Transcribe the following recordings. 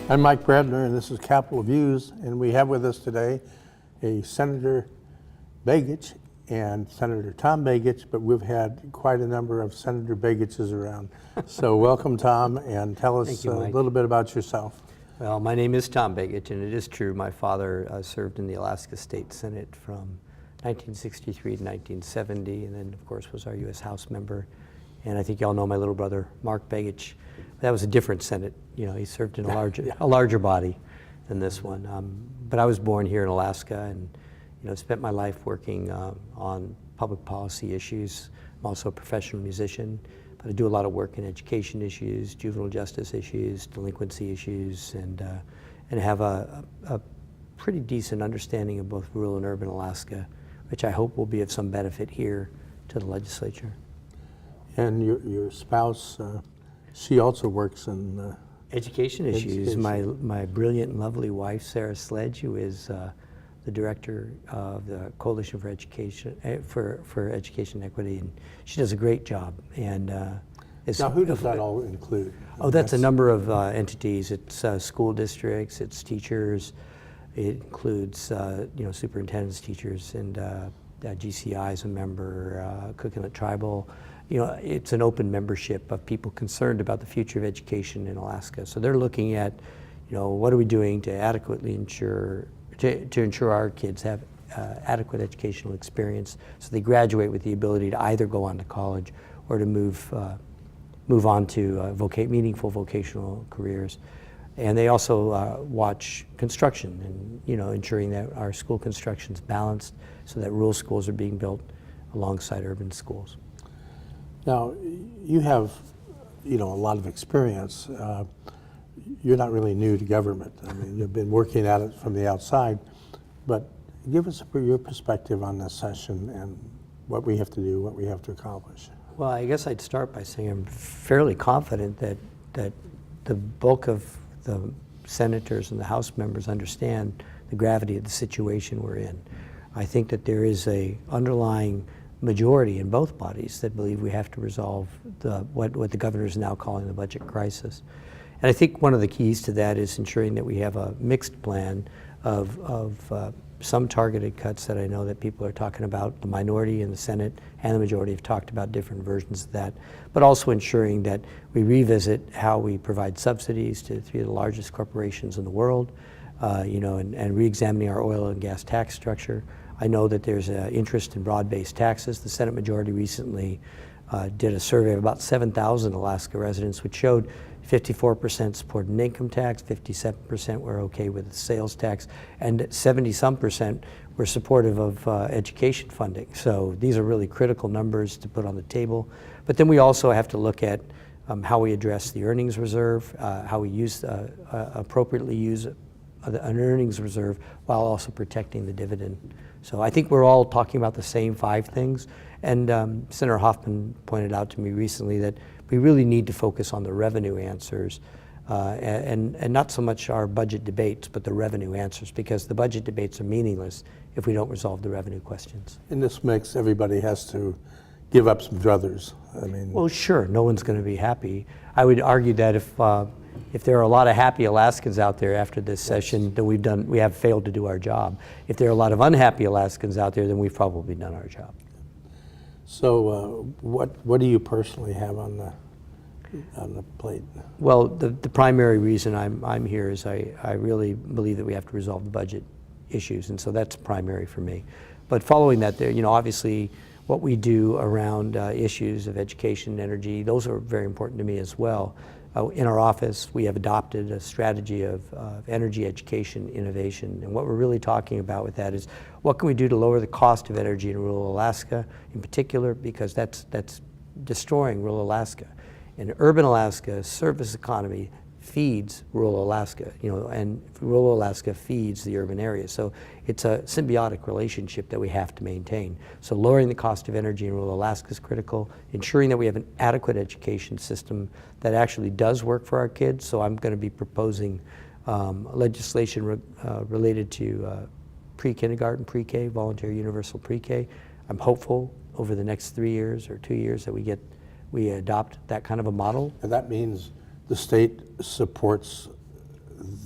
I'm Mike Bradner, and this is Capital Views, and we have with us today a Senator Begich and Senator Tom Begich, but we've had quite a number of Senator Begiches around. So welcome, Tom, and tell us you, a little bit about yourself. Well, my name is Tom Begich, and it is true. My father served in the Alaska State Senate from 1963 to 1970, and then, of course, was our U.S. House member. And I think you all know my little brother, Mark Begich. That was a different Senate. You know, he served in a larger body than this one. But I was born here in Alaska, and spent my life working on public policy issues. I'm also a professional musician, but I do a lot of work in education issues, juvenile justice issues, delinquency issues, and have a pretty decent understanding of both rural and urban Alaska, which I hope will be of some benefit here to the legislature. And your spouse, she also works in education issues. My brilliant and lovely wife, Sarah Sledge, who is the director of the Coalition for Education for Education Equity, and she does a great job. And now, who does that all include? Oh, that's a number of entities. It's school districts, it's teachers, it includes superintendents, teachers, and GCI is a member, Coconut Tribal. It's an open membership of people concerned about the future of education in Alaska. So they're looking at, what are we doing to adequately ensure our kids have adequate educational experience, so they graduate with the ability to either go on to college or to move on to meaningful vocational careers. And they also watch construction and ensuring that our school construction is balanced so that rural schools are being built alongside urban schools. Now, you have a lot of experience. You're not really new to government. I mean, you've been working at it from the outside, but give us your perspective on this session and what we have to do, what we have to accomplish. Well, I guess I'd start by saying I'm fairly confident that the bulk of the senators and the House members understand the gravity of the situation we're in. I think that there is a underlying majority in both bodies that believe we have to resolve what the governor is now calling the budget crisis. And I think one of the keys to that is ensuring that we have a mixed plan of some targeted cuts that I know that people are talking about. The minority in the Senate and the majority have talked about different versions of that, but also ensuring that we revisit how we provide subsidies to three of the largest corporations in the world, and re-examining our oil and gas tax structure. I know that there's an interest in broad-based taxes. The Senate majority recently did a survey of about 7,000 Alaska residents, which showed 54% supported an income tax, 57% were okay with the sales tax, and 70-some% were supportive of education funding. So these are really critical numbers to put on the table. But then we also have to look at how we address the earnings reserve, how we appropriately use an earnings reserve while also protecting the dividend. So I think we're all talking about the same 5 things. And Senator Hoffman pointed out to me recently that we really need to focus on the revenue answers and not so much our budget debates, but the revenue answers, because the budget debates are meaningless if we don't resolve the revenue questions. In this mix, everybody has to give up some druthers. I mean, well, sure, no one's going to be happy. I would argue that if there are a lot of happy Alaskans out there after this session, then we have failed to do our job. If there are a lot of unhappy Alaskans out there, then we've probably done our job. So what do you personally have on the plate? Well, the primary reason I'm here is I really believe that we have to resolve the budget issues, and so that's primary for me. But following that, obviously what we do around issues of education and energy, those are very important to me as well. In our office, we have adopted a strategy of energy education innovation, and what we're really talking about with that is what can we do to lower the cost of energy in rural Alaska in particular, because that's destroying rural Alaska. In urban Alaska, service economy feeds rural Alaska, and rural Alaska feeds the urban areas. So it's a symbiotic relationship that we have to maintain. So lowering the cost of energy in rural Alaska is critical, ensuring that we have an adequate education system that actually does work for our kids. So I'm going to be proposing legislation related to pre-kindergarten, pre-K, voluntary universal pre-K. I'm hopeful over the next 3 years or 2 years that we adopt that kind of a model. And that means the state supports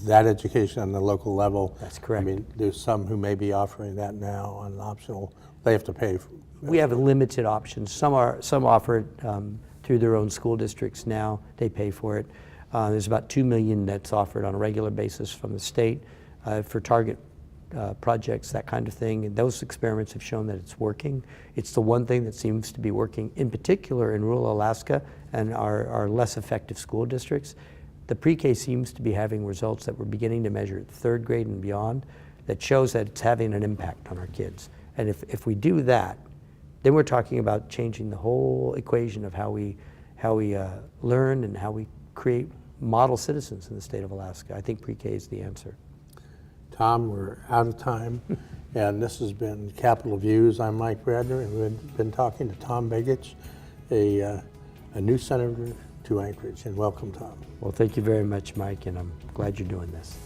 that education on the local level. That's correct. I mean, there's some who may be offering that now on optional. They have to pay. We have limited options. Some offer it through their own school districts now. They pay for it. There's about $2 million that's offered on a regular basis from the state for target projects, that kind of thing. And those experiments have shown that it's working. It's the one thing that seems to be working, in particular in rural Alaska and our less effective school districts. The pre-K seems to be having results that we're beginning to measure at third grade and beyond that shows that it's having an impact on our kids. And if we do that, then we're talking about changing the whole equation of how we learn and how we create model citizens in the state of Alaska. I think pre-K is the answer. Tom, we're out of time, and this has been Capital Views. I'm Mike Bradner, and we've been talking to Tom Begich, a new senator to Anchorage. And welcome, Tom. Well, thank you very much, Mike, and I'm glad you're doing this.